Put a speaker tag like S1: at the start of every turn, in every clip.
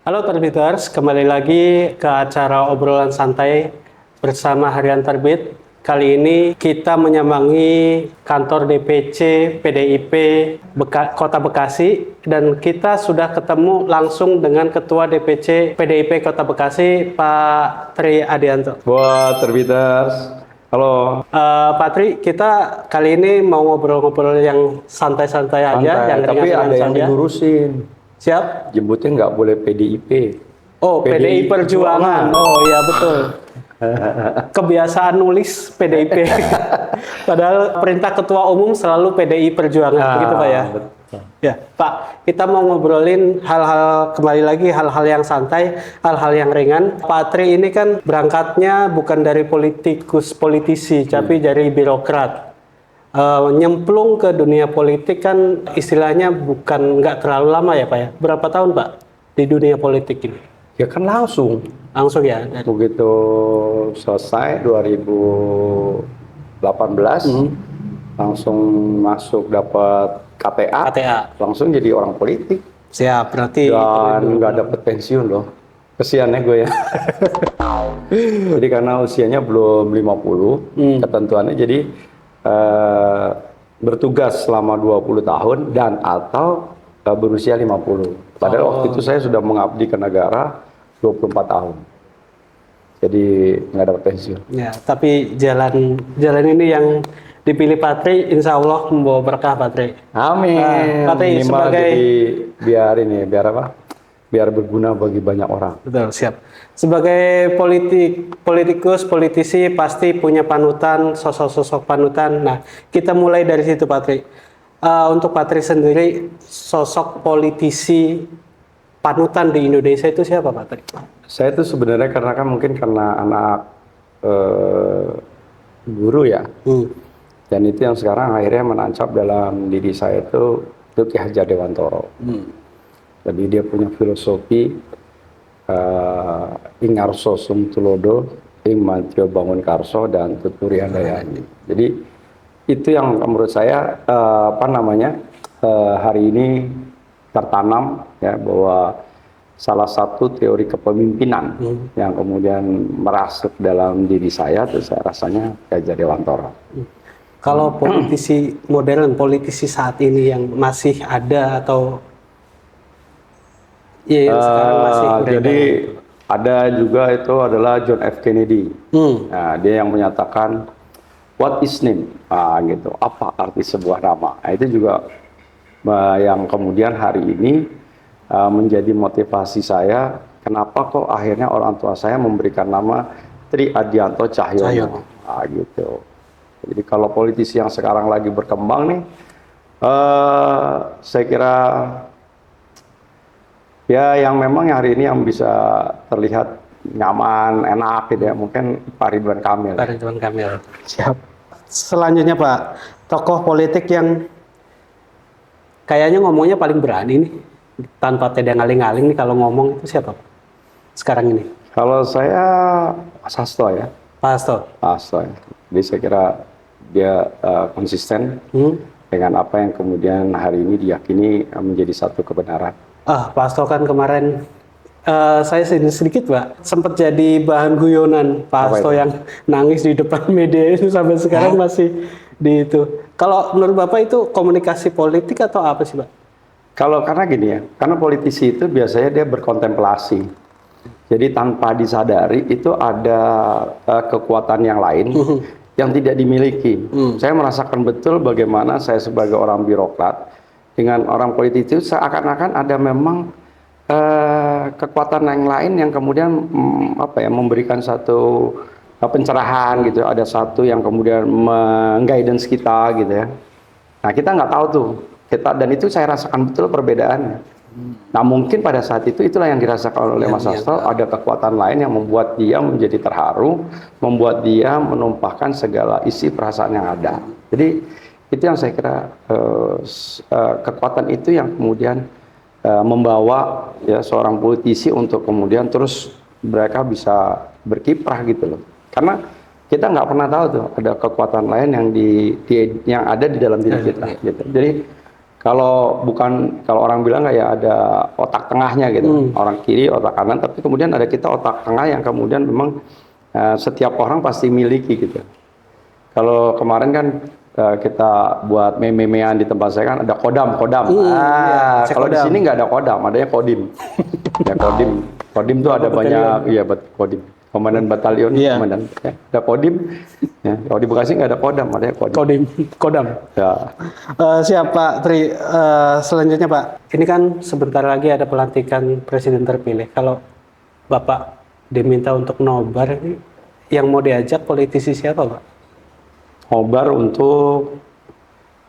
S1: Halo Terbiters, kembali lagi ke acara obrolan santai bersama Harian Terbit. Kali ini kita menyambangi kantor DPC PDIP Kota Bekasi dan kita sudah ketemu langsung dengan Ketua DPC PDIP Kota Bekasi, Pak Tri Adianto.
S2: Buat Terbiters, halo.
S1: Pak Tri, kita kali ini mau ngobrol-ngobrol yang santai-santai aja, yang
S2: tapi
S1: ringan-ringan
S2: ada yang
S1: saja.
S2: dilurusin.
S1: Siap?
S2: Jemputnya nggak boleh PDIP.
S1: Oh, PDI Perjuangan. Oh iya betul. Kebiasaan nulis PDIP. Padahal perintah Ketua Umum selalu PDI Perjuangan, begitu Pak ya?
S2: Betul.
S1: Ya, Pak, kita mau ngobrolin hal-hal, kembali lagi hal-hal yang santai, hal-hal yang ringan. Pak Tri ini kan berangkatnya bukan dari politisi, tapi dari birokrat. Nyemplung ke dunia politik kan istilahnya nggak terlalu lama ya Pak ya? Berapa tahun Pak di dunia politik ini?
S2: Ya kan langsung.
S1: Langsung ya?
S2: Begitu selesai 2018, langsung masuk dapat KTA, langsung jadi orang politik.
S1: Siap, berarti
S2: Dan nggak dapat pensiun loh. Kesian ya gue ya. Jadi karena usianya belum 50, ketentuannya jadi bertugas selama 20 tahun dan atau berusia 50. Padahal waktu itu saya sudah mengabdi ke negara 24 tahun. Jadi nggak dapat pensiun.
S1: ya, tapi jalan ini yang dipilih Pak Tri, insya Allah membawa berkah Pak Tri.
S2: Amin.
S1: Pak Tri
S2: Minimal
S1: sebagai
S2: jadi biar apa? Biar berguna bagi banyak orang.
S1: betul, siap. Sebagai politisi pasti punya panutan, sosok-sosok panutan. Nah, kita mulai dari situ Pak Tri. Untuk Pak Tri sendiri, sosok politisi panutan di Indonesia itu siapa Pak Tri?
S2: Saya itu sebenarnya karena anak guru ya. Dan itu yang sekarang akhirnya menancap dalam diri saya itu Ki Hajar Dewantoro. Jadi dia punya filosofi ing arso sum tulodo, ing mantio bangun karso dan tuturi handayani. Jadi itu yang menurut saya hari ini tertanam ya, bahwa salah satu teori kepemimpinan yang kemudian merasuk dalam diri saya itu saya rasanya Ki Hajar Dewantoro.
S1: Kalau politisi modern, politisi saat ini yang masih ada atau ya yang sekarang masih
S2: jadi ada juga itu adalah John F. Kennedy. Nah, dia yang menyatakan what is name, gitu. Apa arti sebuah nama? Nah, itu juga yang kemudian hari ini menjadi motivasi saya. Kenapa kok akhirnya orang tua saya memberikan nama Tri Adianto Cahyono? Gitu. Jadi kalau politisi yang sekarang lagi berkembang nih, saya kira ya yang memang hari ini yang bisa terlihat nyaman, enak gitu ya, mungkin Pak Ridwan Kamil.
S1: Pak Ridwan Kamil. Siap. Selanjutnya Pak, tokoh politik yang kayaknya ngomongnya paling berani nih, tanpa tedeng aling-aling nih kalau ngomong itu siapa Pak? Sekarang ini.
S2: Kalau saya Mas Hasto ya.
S1: Pak Hasto.
S2: Hasto ya. Jadi saya kira dia konsisten dengan apa yang kemudian hari ini diyakini menjadi satu kebenaran.
S1: Pak Hasto kan kemarin saya sedikit Pak, sempat jadi bahan guyonan Pak Hasto yang nangis di depan media itu sampai sekarang masih di itu. Kalau menurut Bapak itu komunikasi politik atau apa sih Pak?
S2: Kalau karena gini ya, karena politisi itu biasanya dia berkontemplasi. Jadi tanpa disadari itu ada kekuatan yang lain yang tidak dimiliki. Saya merasakan betul bagaimana saya sebagai orang birokrat dengan orang politik itu seakan-akan ada memang kekuatan yang lain yang kemudian memberikan satu pencerahan gitu, ada satu yang kemudian mengguidance kita gitu ya. Nah kita nggak tahu tuh dan itu saya rasakan betul perbedaannya. Nah mungkin pada saat itu itulah yang dirasakan oleh Mas Hasto, ada kekuatan lain yang membuat dia menjadi terharu, membuat dia menumpahkan segala isi perasaan yang ada. Jadi itu yang saya kira kekuatan itu yang kemudian membawa ya seorang politisi untuk kemudian terus mereka bisa berkiprah gitu loh. Karena kita nggak pernah tahu tuh ada kekuatan lain yang yang ada di dalam diri kita. Gitu. Jadi Kalau orang bilang kayak ada otak tengahnya gitu, orang kiri, otak kanan, tapi kemudian ada kita otak tengah yang kemudian memang setiap orang pasti miliki gitu. Kalau kemarin kan kita buat meme-memean di tempat saya kan ada kodam. Kalau di sini nggak ada kodam, adanya kodim. Ya kodim tuh ada banyak, iya kodim. Komandan batalion, komandan. Ya, ada kodim. Ya, kalau di Bekasi nggak ada kodam, adanya kodim.
S1: Kodam.
S2: Ya.
S1: Siap Pak Tri. Selanjutnya Pak, ini kan sebentar lagi ada pelantikan presiden terpilih. Kalau Bapak diminta untuk nobar, yang mau diajak politisi siapa Pak?
S2: Nobar untuk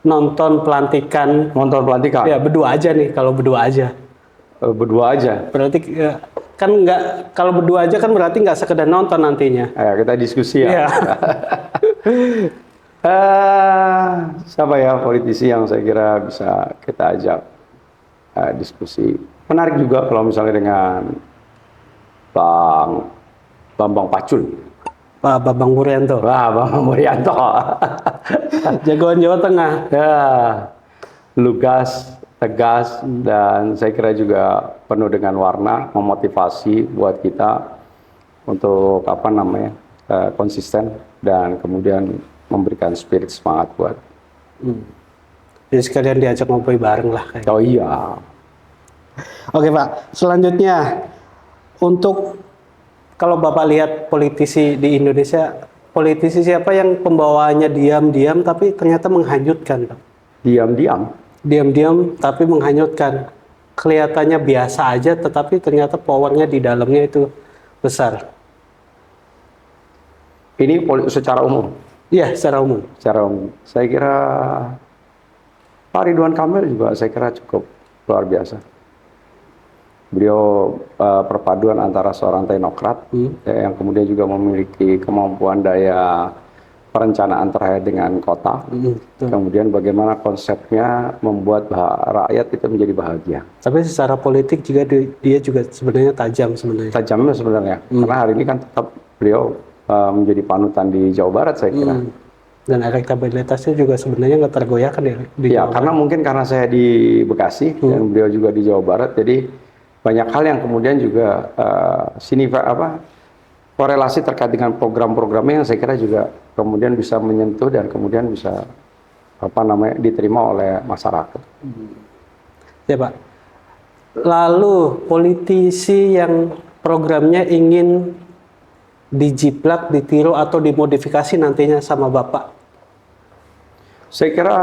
S1: Nonton pelantikan. Ya berdua aja nih, kalau berdua aja.
S2: Berdua aja.
S1: Berarti kan nggak, kalau berdua aja kan berarti nggak sekedar nonton nantinya.
S2: Kita diskusi ya. Siapa ya politisi yang saya kira bisa kita ajak diskusi. Menarik juga kalau misalnya dengan Bang Bambang Pacul.
S1: Pak Bambang Wuryanto.
S2: Bambang Wuryanto.
S1: Jagoan Jawa Tengah.
S2: Ya, lugas, tegas, dan saya kira juga penuh dengan warna, memotivasi buat kita untuk konsisten dan kemudian memberikan spirit semangat buat.
S1: Jadi sekalian diajak ngobrol bareng lah.
S2: Oh iya.
S1: Oke Pak, selanjutnya untuk kalau Bapak lihat politisi di Indonesia, politisi siapa yang pembawaannya diam-diam tapi ternyata menghanyutkan Pak? Diam-diam tapi menghanyutkan. Kelihatannya biasa aja tetapi ternyata powernya di dalamnya itu besar.
S2: Ini secara umum?
S1: Iya, secara umum.
S2: Secara umum. Saya kira Pak Ridwan Kamil juga saya kira cukup luar biasa. Beliau perpaduan antara seorang teknokrat yang kemudian juga memiliki kemampuan daya perencanaan terkait dengan kota. Kemudian bagaimana konsepnya membuat rakyat itu menjadi bahagia.
S1: Tapi secara politik juga dia juga sebenarnya tajam sebenarnya.
S2: Tajamnya sebenarnya. Karena hari ini kan tetap beliau menjadi panutan di Jawa Barat saya kira.
S1: Dan elektabilitasnya juga sebenarnya nggak tergoyahkan ya di Jawa
S2: karena
S1: Barat.
S2: mungkin karena saya di Bekasi dan beliau juga di Jawa Barat, jadi banyak hal yang kemudian juga korelasi terkait dengan program-programnya yang saya kira juga kemudian bisa menyentuh dan kemudian bisa diterima oleh masyarakat.
S1: Ya Pak. Lalu politisi yang programnya ingin dijiplak, ditiru atau dimodifikasi nantinya sama Bapak?
S2: Saya kira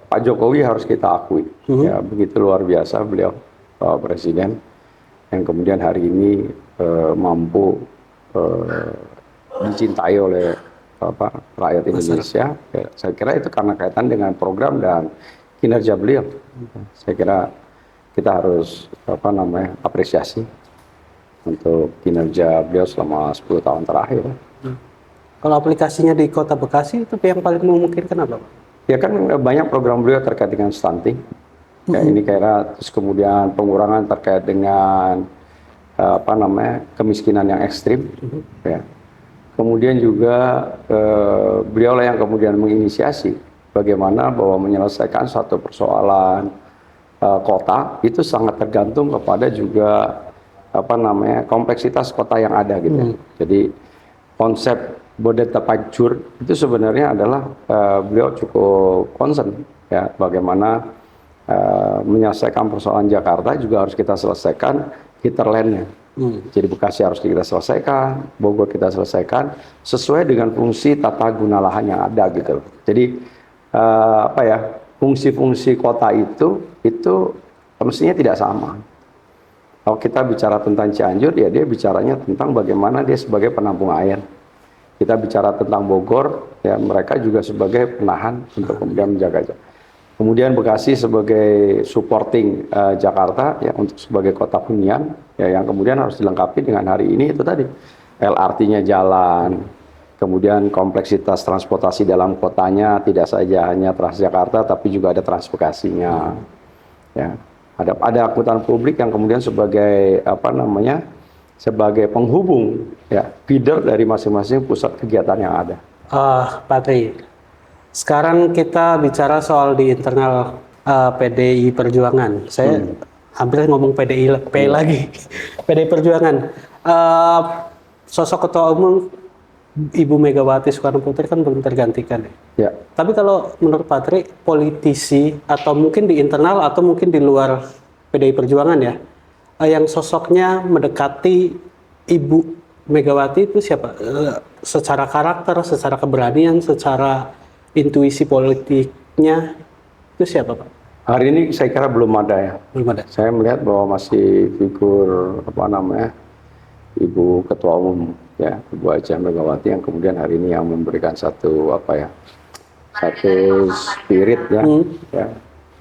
S2: Pak Jokowi harus kita akui, ya begitu luar biasa beliau Presiden yang kemudian hari ini mampu dicintai oleh rakyat Indonesia. Ya, saya kira itu karena kaitan dengan program dan kinerja beliau. Saya kira kita harus apresiasi untuk kinerja beliau selama 10 tahun terakhir.
S1: Kalau aplikasinya di Kota Bekasi itu yang paling memungkinkan apa Pak?
S2: Ya kan banyak program beliau terkait dengan stunting. Ya, ini kira terus kemudian pengurangan terkait dengan kemiskinan yang ekstrim. Ya. Kemudian juga beliau lah yang kemudian menginisiasi bagaimana bahwa menyelesaikan suatu persoalan kota itu sangat tergantung kepada juga kompleksitas kota yang ada gitu. Jadi konsep Bodebekajur itu sebenarnya adalah beliau cukup concern ya bagaimana menyelesaikan persoalan Jakarta juga harus kita selesaikan hinterlandnya. Jadi Bekasi harus kita selesaikan, Bogor kita selesaikan sesuai dengan fungsi tata guna lahan yang ada gitu. Jadi fungsi-fungsi kota itu mestinya tidak sama. Kalau kita bicara tentang Cianjur, ya dia bicaranya tentang bagaimana dia sebagai penampung air. Kita bicara tentang Bogor, ya mereka juga sebagai penahan untuk kemudian menjaga. Kemudian Bekasi sebagai supporting Jakarta, ya untuk sebagai kota hunian, ya yang kemudian harus dilengkapi dengan hari ini itu tadi LRT-nya jalan, kemudian kompleksitas transportasi dalam kotanya tidak saja hanya Transjakarta, tapi juga ada Transbekasinya, ya. Ada angkutan publik yang kemudian sebagai sebagai penghubung ya feeder dari masing-masing pusat kegiatan yang ada.
S1: Pak Tri, sekarang kita bicara soal di internal PDI Perjuangan. Saya hampir ngomong PDIP lagi. PDI Perjuangan. Sosok ketua umum Ibu Megawati Soekarno Putri kan belum tergantikan ya.
S2: Ya.
S1: Tapi kalau menurut Patri, politisi atau mungkin di internal atau mungkin di luar PDI Perjuangan ya, yang sosoknya mendekati Ibu Megawati itu siapa? Secara karakter, secara keberanian, secara intuisi politiknya itu siapa, Pak?
S2: Hari ini saya kira belum ada ya.
S1: Belum ada.
S2: Saya melihat bahwa masih figur Ibu Ketua Umum ya, Ibu Haja Megawati yang kemudian hari ini yang memberikan satu spirit ya,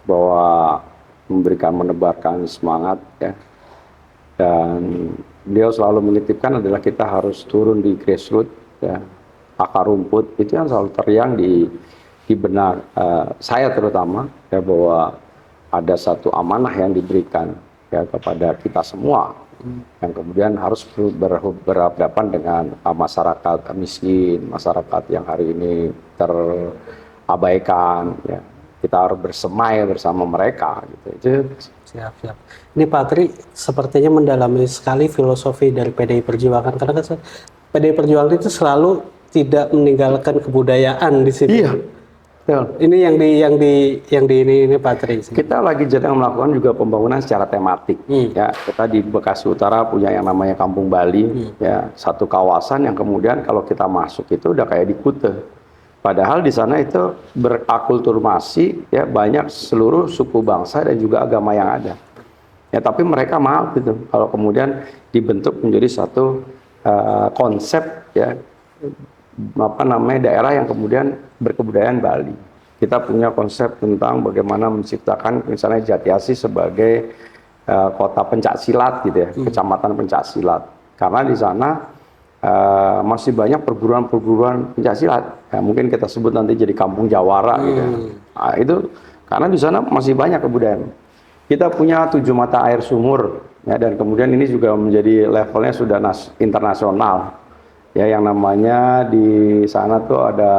S2: bahwa menebarkan semangat ya, dan beliau selalu menitipkan adalah kita harus turun di grassroots ya, akar rumput itu yang selalu teriang di benak saya terutama ya, bahwa ada satu amanah yang diberikan ya kepada kita semua yang kemudian harus berhadapan dengan masyarakat miskin, masyarakat yang hari ini terabaikan ya. Kita harus bersemai bersama mereka gitu.
S1: Siap. Ini Pak Tri sepertinya mendalami sekali filosofi dari PDI Perjuangan, karena kan PDI Perjuangan itu selalu tidak meninggalkan kebudayaan di sini.
S2: Iya. Betul.
S1: Ini yang di ini Pak Tri.
S2: Kita lagi sedang melakukan juga pembangunan secara tematik. Ya, kita di Bekasi Utara punya yang namanya Kampung Bali, ya, satu kawasan yang kemudian kalau kita masuk itu udah kayak di Kute. Padahal di sana itu berakulturasi, ya, banyak seluruh suku bangsa dan juga agama yang ada. Ya, tapi mereka maaf gitu kalau kemudian dibentuk menjadi satu konsep ya, daerah yang kemudian berkebudayaan Bali. Kita punya konsep tentang bagaimana menciptakan misalnya Jatiasi sebagai kota pencak silat gitu ya, kecamatan pencak silat. Karena di sana masih banyak perguruan-perguruan pencak silat. Ya, mungkin kita sebut nanti jadi kampung Jawara gitu ya. Nah, itu karena di sana masih banyak kebudayaan. Kita punya 7 mata air sumur ya, dan kemudian ini juga menjadi levelnya sudah internasional. Ya, yang namanya di sana tuh ada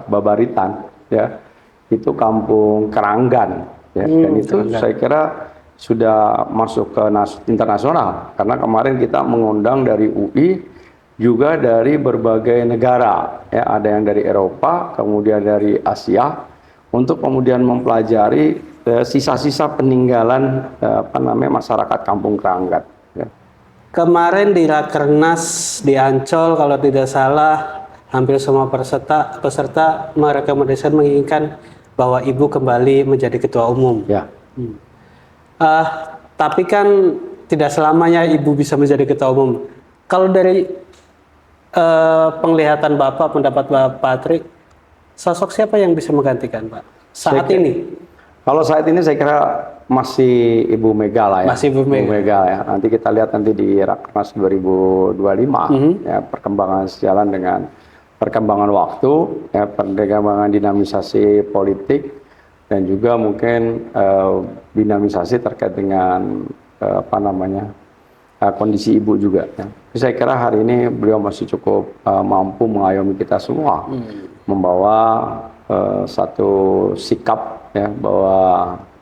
S2: Babaritan ya. Itu kampung Keranggan ya, dan itu Keranggan. Saya kira sudah masuk ke internasional karena kemarin kita mengundang dari UI juga dari berbagai negara ya, ada yang dari Eropa, kemudian dari Asia untuk kemudian mempelajari sisa-sisa peninggalan masyarakat kampung Keranggan ya.
S1: Kemarin di Rakernas di Ancol kalau tidak salah hampir semua peserta merekomendasikan menginginkan bahwa Ibu kembali menjadi ketua umum.
S2: Ya.
S1: Tapi kan tidak selamanya Ibu bisa menjadi ketua umum. Kalau dari penglihatan Bapak, pendapat Bapak Patri, sosok siapa yang bisa menggantikan Pak saat ini?
S2: Kalau saat ini saya kira masih Ibu Mega lah ya.
S1: Masih Ibu Mega
S2: ya. Nanti kita lihat nanti di Rakernas 2025 ya, perkembangan sejalan dengan perkembangan waktu ya, perkembangan dinamisasi politik dan juga mungkin dinamisasi terkait dengan kondisi Ibu juga ya. Saya kira hari ini beliau masih cukup mampu mengayomi kita semua, membawa satu sikap ya, bahwa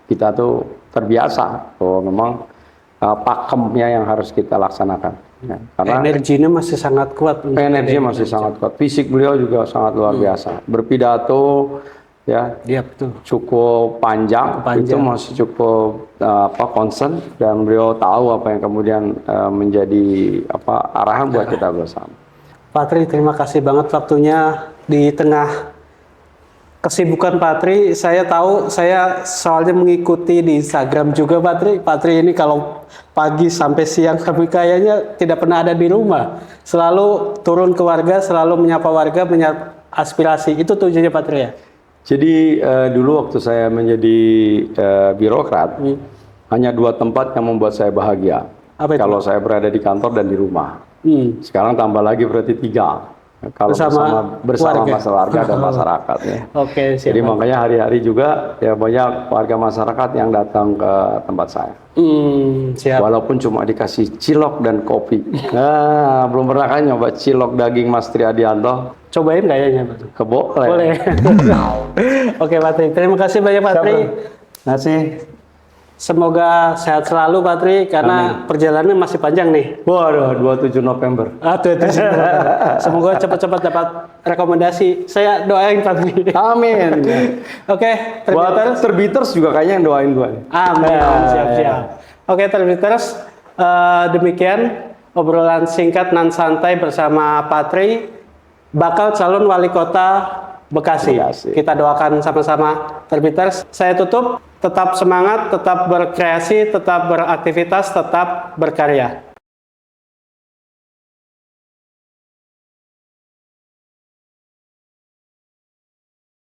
S2: kita tuh terbiasa bahwa memang pakemnya yang harus kita laksanakan ya. Karena
S1: energinya masih sangat kuat.
S2: Energinya masih sangat kuat. Fisik beliau juga sangat luar biasa. Berpidato ya,
S1: betul.
S2: Cukup panjang, itu masih cukup concern, dan beliau tahu apa yang kemudian menjadi arahan buat kita bersama.
S1: Patri, terima kasih banget waktunya di tengah kesibukan Patri. Saya tahu, saya soalnya mengikuti di Instagram juga Patri ini kalau pagi sampai siang kayaknya tidak pernah ada di rumah. Selalu turun ke warga, selalu menyapa warga, menyapa aspirasi. Itu tujuannya Patri ya?
S2: Jadi dulu waktu saya menjadi birokrat, hanya 2 tempat yang membuat saya bahagia.
S1: Apa itu?
S2: Kalau saya berada di kantor dan di rumah. Sekarang tambah lagi berarti 3. Kalau bersama warga dan masyarakat ya.
S1: Oke, siap.
S2: Jadi makanya hari-hari juga ya banyak warga masyarakat yang datang ke tempat saya.
S1: Siap.
S2: Walaupun cuma dikasih cilok dan kopi. Nah, belum pernah kan nyoba cilok daging Mas Triadianto?
S1: Cobain kayaknya.
S2: Boleh.
S1: Oke, Patri. Terima kasih banyak Patri.
S2: Masih.
S1: Semoga sehat selalu Pak Tri, karena perjalanan masih panjang nih.
S2: Waduh, 27 November.
S1: Semoga cepat-cepat dapat rekomendasi. Saya doain Pak Tri.
S2: Amin.
S1: Oke,
S2: Buat
S1: Terbiters.
S2: Terbiters juga kayaknya yang doain gue.
S1: Amin. Siap-siap. Oke, Terbiters. Demikian obrolan singkat nan santai bersama Pak Tri, bakal calon wali kota Bekasi. Kita doakan sama-sama Terbiters. Saya tutup. Tetap semangat, tetap berkreasi, tetap beraktivitas, tetap berkarya.